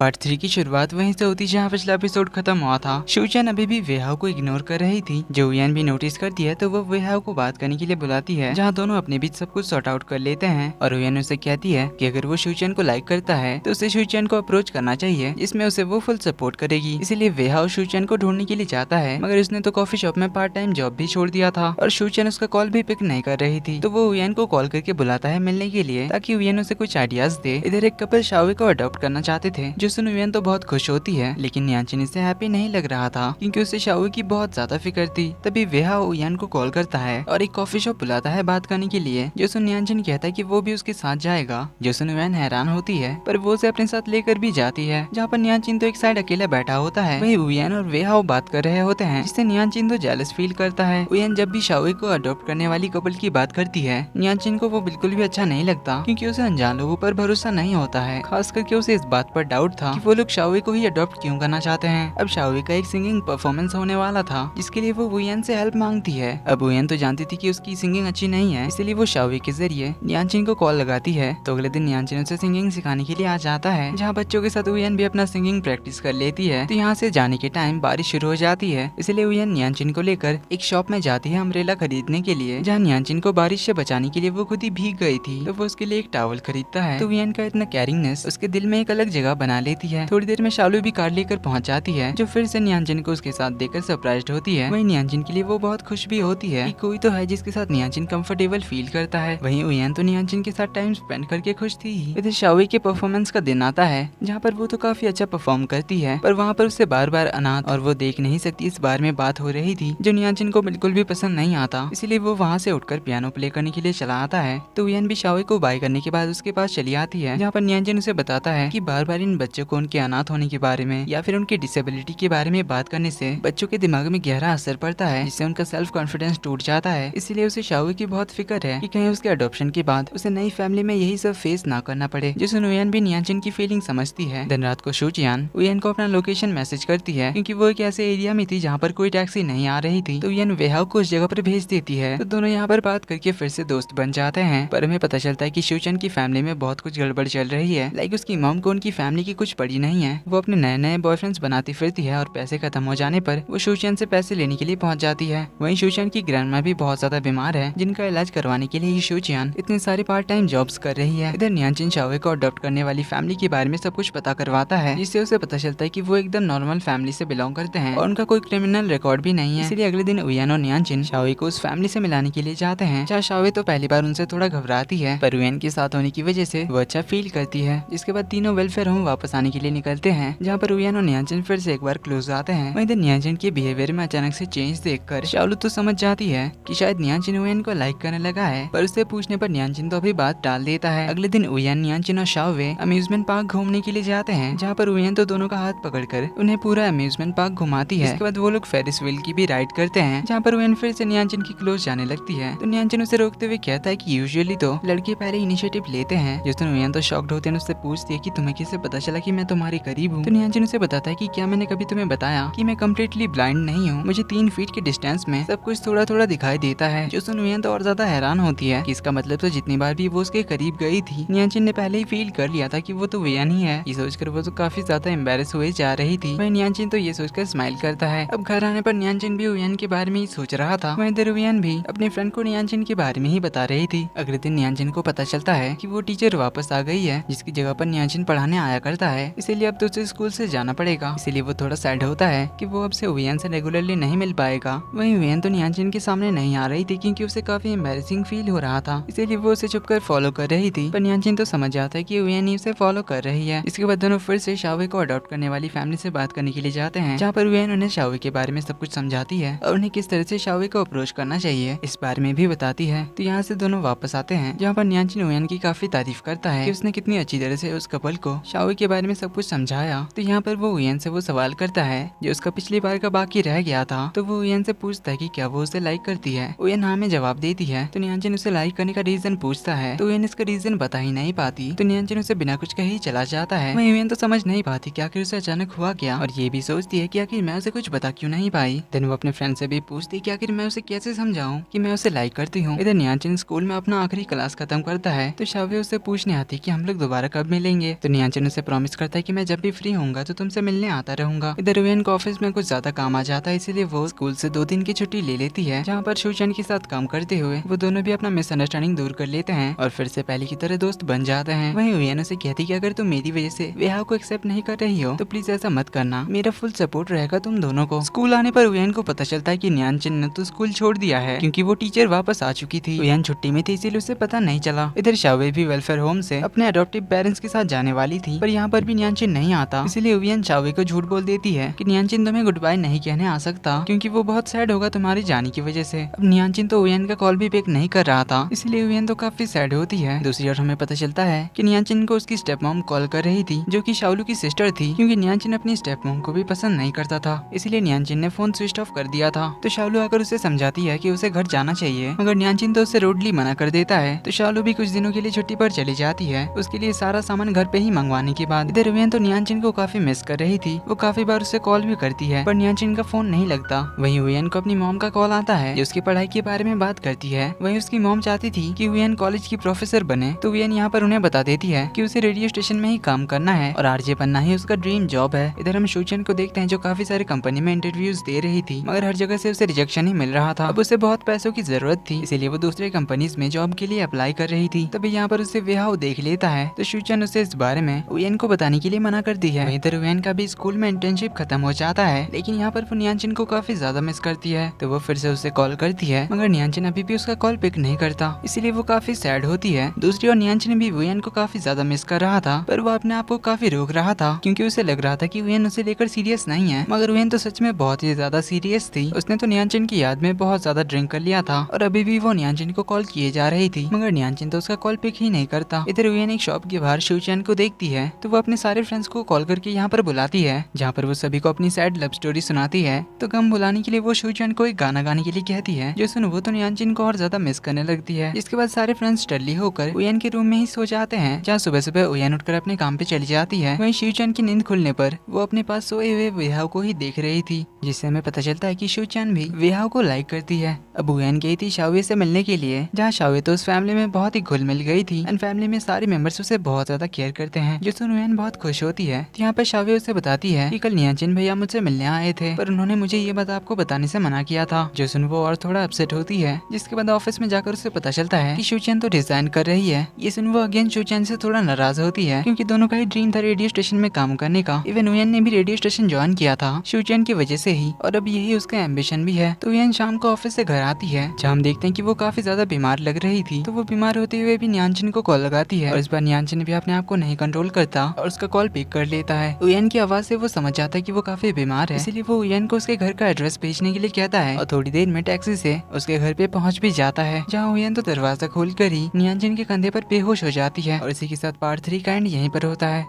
Part 3 की शुरुआत वहीं से होती जहां पिछला एपिसोड खत्म हुआ था। शूचन अभी भी वेहाओ को इग्नोर कर रही थी। जो उयन भी नोटिस करती है तो वो वेहाओ को बात करने के लिए बुलाती है, जहां दोनों अपने बीच सब कुछ सॉर्ट आउट कर लेते हैं। और उयन उसे कहती है कि अगर वो शूचन को लाइक करता है तो उसे शूचन को अप्रोच करना चाहिए, जिसमें उसे वो फुल सपोर्ट करेगी। इसीलिए वेहाओ शूचन को ढूंढने के लिए जाता है, मगर उसने तो कॉफी शॉप में पार्ट टाइम जॉब भी छोड़ दिया था और शूचन उसका कॉल भी पिक नहीं कर रही थी। तो वो उयन को कॉल करके बुलाता है मिलने के लिए, ताकि उयन उसे कुछ आइडियाज दे। इधर एक कपल शाओवे को अडॉप्ट करना चाहते थे, जो सुन उयन तो बहुत खुश होती है, लेकिन न्यानचिन इससे हैप्पी नहीं लग रहा था क्योंकि उसे शाओवे की बहुत ज्यादा फिक्र थी। तभी वेहाओ उयन को कॉल करता है और एक कॉफी शॉप बुलाता है बात करने के लिए। जो सुन न्यानचिन कहता है कि वो भी उसके साथ जाएगा। जो सुन उयन हैरान होती है, पर वो उसे अपने साथ लेकर भी जाती है, जहाँ पर न्यानचिन तो एक साइड अकेला बैठा होता है। वही उयन और वेहाओ बात कर रहे होते हैं, जिससे न्यानचिन तो जेलस फील करता है। उयन जब भी शाओवे को अडॉप्ट करने वाली कपल की बात करती है, न्यानचिन को वो बिल्कुल भी अच्छा नहीं लगता, क्योंकि उसे अनजान लोगों पर भरोसा नहीं होता है। खास करके उसे इस बात पर डाउट था कि वो लोग शाओवे को ही अडॉप्ट क्यों करना चाहते हैं। अब शाओवे का एक सिंगिंग परफॉर्मेंस होने वाला था, जिसके लिए वो उयन से हेल्प मांगती है। अब उयन तो जानती थी कि उसकी सिंगिंग अच्छी नहीं है, इसलिए वो शाओवे के जरिए न्यानचिन को कॉल लगाती है। तो अगले दिन न्यानचिन उसे सिंगिंग सिखाने के लिए आ जाता है, जहाँ बच्चों के साथ उयन भी अपना सिंगिंग प्रैक्टिस कर लेती है। तो यहाँ से जाने के टाइम बारिश शुरू हो जाती है, इसलिए उयन न्यानचिन को लेकर एक शॉप में जाती है अम्ब्रेला खरीदने के लिए, जहाँ न्यानचिन को बारिश से बचाने के लिए वो खुद ही भीग गई थी। तो वो उसके लिए एक टॉवल खरीदता है। तो उयन का इतना केयरिंगनेस उसके दिल में एक अलग जगह बना लेती है। थोड़ी देर में शालू भी कार लेकर पहुंच जाती है, जो फिर से न्यानचिन को उसके साथ देखकर सरप्राइज्ड होती है। वहीं न्यानचिन के लिए वो बहुत खुश भी होती है कि कोई तो है जिसके साथ न्यानचिन कंफर्टेबल फील करता है। वहीं उयन तो न्यानचिन के साथ टाइम स्पेंड करके खुश थी। इधर शाओवे के परफॉर्मेंस का दिन आता है, जहाँ पर वो तो काफी अच्छा परफॉर्म करती है, पर वहाँ पर उससे बार बार अनाथ और वो देख नहीं सकती इस बारे में बात हो रही थी, जो न्यानचिन को बिल्कुल भी पसंद नहीं आता। इसीलिए वो वहाँ से उठकर पियानो प्ले करने के लिए चला आता है। तो उयन भी शाओवे को बाय करने के बाद उसके पास चली आती है, जहाँ पर न्यानचिन उसे बताता है कि बार बार इन बच्चों को उनके अनाथ होने के बारे में या फिर उनकी डिसेबिलिटी के बारे में बात करने से बच्चों के दिमाग में गहरा असर पड़ता है, जिससे उनका सेल्फ कॉन्फिडेंस टूट जाता है। इसीलिए उसे शाओवे की बहुत फिक्र है कि कहीं उसके अडॉप्शन के बाद उसे नई फैमिली में यही सब फेस ना करना पड़े। जिससे उयन भी न्यानचिन की फीलिंग समझती है। दिन रात को शूचियान उयन को अपना लोकेशन मैसेज करती है, क्योंकि वो एक ऐसे एरिया में थी जहाँ पर कोई टैक्सी नहीं आ रही थी। तो उयन वेहाओ को उस जगह पर भेज देती है। तो दोनों यहाँ पर बात करके फिर से दोस्त बन जाते हैं। पर हमें पता चलता है कि शूचन की फैमिली में बहुत कुछ गड़बड़ चल रही है। लाइक उसकी मॉम को उनकी फैमिली की कुछ पड़ी नहीं है। वो अपने नए नए बॉयफ्रेंड्स बनाती फिरती है और पैसे खत्म हो जाने पर वो शूचन से पैसे लेने के लिए पहुंच जाती है। वहीं शूचन की ग्रैंडमा भी बहुत ज्यादा बीमार है, जिनका इलाज करवाने के लिए शूचियान इतने सारे पार्ट टाइम जॉब्स कर रही है। इधर न्यानचिन शाओवे को अडॉप्ट करने वाली फैमिली के बारे में सब कुछ पता करवाता है, जिससे उसे पता चलता है कि वो एकदम नॉर्मल फैमिली से बिलोंग करते हैं और उनका कोई क्रिमिनल रिकॉर्ड भी नहीं है। इसलिए अगले दिन उयन और न्यानचिन शाओवे को उस फैमिली से मिलाने के लिए जाते हैं, जहाँ शाओवे तो पहली बार उनसे थोड़ा घबराती है, पर उयन के साथ होने की वजह से वो अच्छा फील करती है। जिसके बाद तीनों वेलफेयर होम वापस आने के लिए निकलते हैं, जहाँ पर उयन और न्यानचिन फिर से एक बार क्लोज आते हैं। वहीं न्यानचिन के बिहेवियर में अचानक से चेंज देखकर शालू तो समझ जाती है कि शायद न्यानचिन उयन को लाइक करने लगा है, पर उससे पूछने पर न्यानचिन तो अभी बात टाल देता है। अगले दिन उयन, न्यानचिन और शाओवे अम्यूजमेंट पार्क घूमने के लिए जाते हैं, जहाँ पर उयन तो दोनों का हाथ पकड़कर उन्हें पूरा अम्यूजमेंट पार्क घुमाती है। इसके बाद वो लोग फेरिस व्हील की भी राइड करते हैं, जहाँ पर उयन फिर से न्यानचिन की क्लोज जाने लगती है। तो न्यानचिन उसे रोकते हुए कहता है कि यूजुअली तो लड़के पहले इनिशिएटिव लेते हैं। जिस दिन उयन तो शॉक्ड होते हैं, उससे पूछती है कि तुम्हें कैसे पता चला कि मैं तुम्हारे करीब हूँ। तो न्यानचिन उसे बताता है कि क्या मैंने कभी तुम्हें बताया कि मैं कम्प्लीटली ब्लाइंड नहीं हूँ, मुझे 3 फीट के डिस्टेंस में सब कुछ थोड़ा थोड़ा दिखाई देता है। जो सुन उयन तो और ज्यादा हैरान होती है कि इसका मतलब तो जितनी बार भी वो उसके करीब गई थी, न्यानचिन ने पहले ही फील कर लिया था कि वो तो उयन ही है। ये सोचकर वो तो काफी ज्यादा एम्बेरस हुए जा रही थी। वहीं न्यानचिन तो ये सोचकर स्माइल करता है। अब घर आने पर न्यानचिन भी उयन के बारे में ही सोच रहा था। वहीं इधर उयन भी अपने फ्रेंड को न्यानचिन के बारे में ही बता रही थी। अगले दिन न्यानचिन को पता चलता है कि वो टीचर वापस आ गई है, जिसकी जगह पर न्यानचिन पढ़ाने आया करता है। इसीलिए अब तो उसे स्कूल से जाना पड़ेगा। इसीलिए वो थोड़ा सैड होता है कि वो अब से उयन से रेगुलरली नहीं मिल पाएगा। वहीं उयन तो न्यानचिन के सामने नहीं आ रही थी, क्योंकि उसे काफी एम्बैरेसिंग फील हो रहा था। इसीलिए वो उसे छुपकर फॉलो कर रही थी, पर न्यानचिन तो समझ जाता है कि उयन ही उसे फॉलो कर रही है। इसके बाद दोनों फिर से शाओवे को अडॉप्ट करने वाली फैमिली से बात करने के लिए जाते हैं, जहाँ पर उयन उन्हें शाओवे के बारे में सब कुछ समझाती है और उन्हें किस तरह से शाओवे को अप्रोच करना चाहिए इस बारे में भी बताती है। तो यहाँ से दोनों वापस आते हैं, जहाँ पर न्यानचिन उयन की काफी तारीफ करता है कि उसने कितनी अच्छी तरह से उस कपल को शाओवे के बारे में सब कुछ समझाया। तो यहाँ पर वो उयन से वो सवाल करता है जो उसका पिछली बार का बाकी रह गया था। तो वो उयन से पूछता है कि क्या वो उसे लाइक करती है। उयन हाँ में जवाब देती है। तो न्यानचिन उसे लाइक करने का रीजन पूछता है, तो उयन इसका रीजन बता ही नहीं पाती। तो न्यानचिन उसे बिना कुछ कहे ही चला जाता है। वहीं उयन तो समझ नहीं पाती कि आखिर उसे अचानक हुआ क्या, और ये भी सोचती है कि आखिर मैं उसे कुछ बता क्यों नहीं पाई। देन वो अपने फ्रेंड से भी पूछती कि आखिर मैं उसे कैसे समझाऊं कि मैं उसे लाइक करती हूँ। इधर न्यानचिन स्कूल में अपना आखिरी क्लास खत्म करता है, तो शाओवे उससे पूछने आती कि हम लोग दोबारा कब मिलेंगे। तो न्यानचिन उसे प्रॉमिस प्रॉमिस करता है कि मैं जब भी फ्री होऊंगा तो तुमसे मिलने आता रहूंगा। इधर उयन को ऑफिस में कुछ ज्यादा काम आ जाता है, इसीलिए वो स्कूल से 2 दिन की छुट्टी ले लेती है, जहाँ पर शिवचंद के साथ काम करते हुए वो दोनों भी अपना मिसअंडरस्टैंडिंग दूर कर लेते हैं और फिर से पहले की तरह दोस्त बन जाते हैं। वहीं उयन उसे कहती कि अगर तुम मेरी वजह से वेहाओ को एक्सेप्ट नहीं कर रही हो तो प्लीज ऐसा मत करना, मेरा फुल सपोर्ट रहेगा तुम दोनों को। स्कूल आने पर उयन को पता चलता है कि न्यानचिन ने तो स्कूल छोड़ दिया है क्योंकि वो टीचर वापस आ चुकी थी। उयन छुट्टी में थी इसीलिए उसे पता नहीं चला। इधर शावे भी वेलफेयर होम से अपने अडॉप्टिव पेरेंट्स के साथ जाने वाली थी, पर यहाँ पर भी न्यानचिन नहीं आता, इसीलिए उयन शावे को झूठ बोल देती है कि न्यानचिन तुम्हें गुड बाय नहीं कहने आ सकता क्योंकि वो बहुत सैड होगा तुम्हारी जाने की वजह से। अब न्यानचिन तो उयन का कॉल भी पिक नहीं कर रहा था, इसलिए उयन तो काफी सैड होती है। दूसरी ओर हमें पता चलता है कि न्यानचिन को उसकी स्टेप मॉम कॉल कर रही थी, जो कि शाओलू की सिस्टर थी, क्योंकि न्यानचिन अपनी स्टेप मॉम को भी पसंद नहीं करता था, इसलिए न्यानचिन ने फोन स्विच ऑफ कर दिया था। तो शाओलू आकर उसे समझाती है कि उसे घर जाना चाहिए, मगर न्यानचिन तो उसे रूडली मना कर देता है। तो शाओलू भी कुछ दिनों के लिए छुट्टी पर चली जाती है, उसके लिए सारा सामान घर पे ही मंगवाने के बाद। इधर उयन तो न्यानचिन को काफी मिस कर रही थी, वो काफी बार उसे कॉल भी करती है, पर न्यानचिन का फोन नहीं लगता। वहीं उयन को अपनी मॉम का कॉल आता है जो उसकी पढ़ाई के बारे में बात करती है। वहीं उसकी मॉम चाहती थी कि उयन कॉलेज की प्रोफेसर बने, तो उयन यहाँ पर उन्हें बता देती है कि उसे रेडियो स्टेशन में ही काम करना है और आरजे बनना ही उसका ड्रीम जॉब है। इधर हम शिवचंद को देखते हैं जो काफी सारे कंपनी में इंटरव्यूज दे रही थी, मगर हर जगह से उसे रिजेक्शन ही मिल रहा था। अब उसे बहुत पैसों की जरूरत थी, इसीलिए वो दूसरे कंपनीज में जॉब के लिए अप्लाई कर रही थी। तभी यहाँ पर उसे वेहाओ देख लेता है, तो शिवचंद उसे इस बारे में उयन को बताने के लिए मना करती है। इधर उयन का भी स्कूल में इंटर्नशिप खत्म हो जाता है, लेकिन यहाँ पर वो न्यानचिन को काफी ज्यादा मिस करती है, तो वो फिर से उसे कॉल करती है, मगर न्यानचिन अभी भी उसका कॉल पिक नहीं करता, इसीलिए वो काफी सैड होती है। दूसरी ओर न्यानचिन भी उयन को काफी ज्यादा मिस कर रहा था, पर वो अपने आप को काफी रोक रहा था क्योंकि उसे लग रहा था कि उयन उसे लेकर सीरियस नहीं है, मगर उयन तो सच में बहुत ही ज्यादा सीरियस थी। उसने तो न्यानचिन की याद में बहुत ज्यादा ड्रिंक कर लिया था और अभी भी वो न्यानचिन को कॉल किए जा रही थी, मगर न्यानचिन तो उसका कॉल पिक ही नहीं करता। इधर उयन एक शॉप के बाहर शिवचंद को देखती है, तो वो अपने सारे फ्रेंड्स को कॉल करके यहाँ पर बुलाती है, जहाँ पर वो सभी को अपनी सैड लव स्टोरी सुनाती है। तो गम बुलाने के लिए वो शिवचंद को एक गाना गाने के लिए कहती है, जो सुन वो तो न्यानचिन को और ज्यादा मिस करने लगती है। इसके बाद सारे फ्रेंड्स टल्ली होकर उयन के रूम में ही सो जाते हैं, जहाँ सुबह सुबह उयन उठकर अपने काम पे चली जाती है। वहीं शिवचंद की नींद खुलने पर वो अपने पास सोए हुए वेहाओ को ही देख रही थी, जिससे हमें पता चलता है कि शिवचंद भी वेहाओ को लाइक करती है। अब उयन गई थी शावे से मिलने के लिए, जहाँ शावे तो उस फैमिली में बहुत ही घुल मिल गई थी एंड फैमिली में सारे मेंबर्स उसे बहुत ज्यादा केयर करते हैं, जो सुन उयन बहुत खुश होती है। यहाँ पर शावे उसे बताती है कि कल न्यानचिन भैया मुझसे मिलने आए थे, पर उन्होंने मुझे ये बात आपको बताने से मना किया था, जो सुन वो और थोड़ा अपसेट होती है। जिसके बाद ऑफिस में जाकर उसे पता चलता है कि शिवचंद तो रिजाइन कर रही है। ये सुन वो अगेन शिवचंद से थोड़ा नाराज होती है, क्योंकि दोनों का ही ड्रीम था रेडियो स्टेशन में काम करने का। इवन उयन ने भी रेडियो स्टेशन ज्वाइन किया था शिवचंद की वजह से ही, और अब यही उसका एम्बिशन भी है। तो उयन शाम को ऑफिस से घर आती है, जहाँ हम देखते हैं कि वो काफी ज्यादा बीमार लग रही थी, तो वो बीमार होते हुए भी न्यानचिन को कॉल लगाती है, और इस बार न्यानचिन भी अपने आप को नहीं कंट्रोल करता और उसका कॉल पिक कर लेता है। उयन की आवाज से वो समझ जाता है कि वो काफी बीमार है, इसीलिए वो उयन को उसके घर का एड्रेस भेजने के लिए कहता है और थोड़ी देर में टैक्सी से उसके घर पे पहुंच भी जाता है, जहाँ उयन तो दरवाजा खोलकर ही न्यानचिन के कंधे पर बेहोश हो जाती है। और इसी के साथ पार्ट 3 का एंड यहीं पर होता है।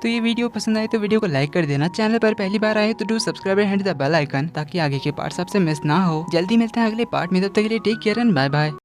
तो ये वीडियो पसंद आए तो वीडियो को लाइक कर देना, चैनल पर पहली बार आए तो do subscribe and hit the bell icon, ताकि आगे के पार्ट सबसे मिस ना हो। जल्दी मिलते हैं अगले पार्ट में, तब तक के लिए take care and bye bye.